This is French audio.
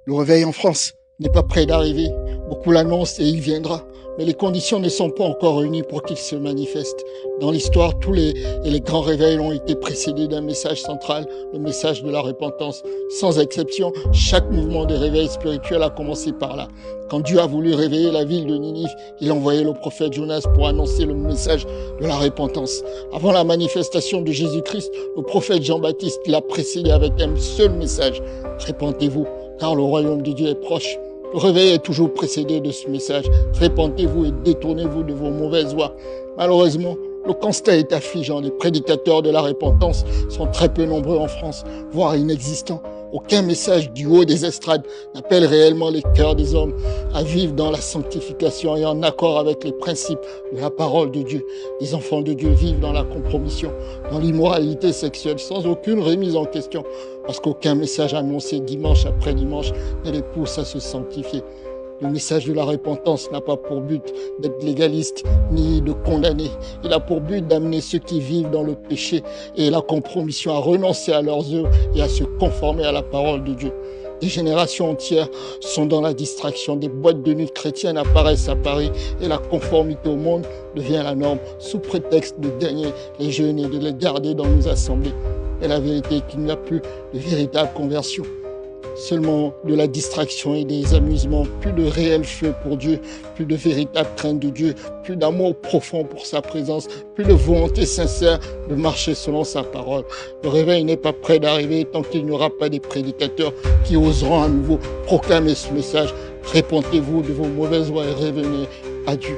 Le réveil en France n'est pas près d'arriver. Beaucoup l'annoncent et il viendra. Mais les conditions ne sont pas encore réunies pour qu'il se manifeste. Dans l'histoire, tous les grands réveils ont été précédés d'un message central, le message de la repentance. Sans exception, chaque mouvement de réveil spirituel a commencé par là. Quand Dieu a voulu réveiller la ville de Ninive, il a envoyé le prophète Jonas pour annoncer le message de la repentance. Avant la manifestation de Jésus-Christ, le prophète Jean-Baptiste l'a précédé avec un seul message. Répentez-vous, car le royaume de Dieu est proche. Le réveil est toujours précédé de ce message. Répentez-vous et détournez-vous de vos mauvaises voies. Malheureusement, le constat est affligeant. Les prédicateurs de la repentance sont très peu nombreux en France, voire inexistants. Aucun message du haut des estrades n'appelle réellement les cœurs des hommes à vivre dans la sanctification et en accord avec les principes de la parole de Dieu. Les enfants de Dieu vivent dans la compromission, dans l'immoralité sexuelle, sans aucune remise en question, parce qu'aucun message annoncé dimanche après dimanche ne les pousse à se sanctifier. Le message de la repentance n'a pas pour but d'être légaliste ni de condamner. Il a pour but d'amener ceux qui vivent dans le péché et la compromission à renoncer à leurs œuvres et à se conformer à la parole de Dieu. Des générations entières sont dans la distraction. Des boîtes de nuit chrétiennes apparaissent à Paris et la conformité au monde devient la norme sous prétexte de gagner les jeunes et de les garder dans nos assemblées. Et la vérité est qu'il n'y a plus de véritable conversion. Seulement de la distraction et des amusements, plus de réel feu pour Dieu, plus de véritable crainte de Dieu, plus d'amour profond pour sa présence, plus de volonté sincère de marcher selon sa parole. Le réveil n'est pas prêt d'arriver tant qu'il n'y aura pas des prédicateurs qui oseront à nouveau proclamer ce message. Répentez-vous de vos mauvaises voies et revenez à Dieu.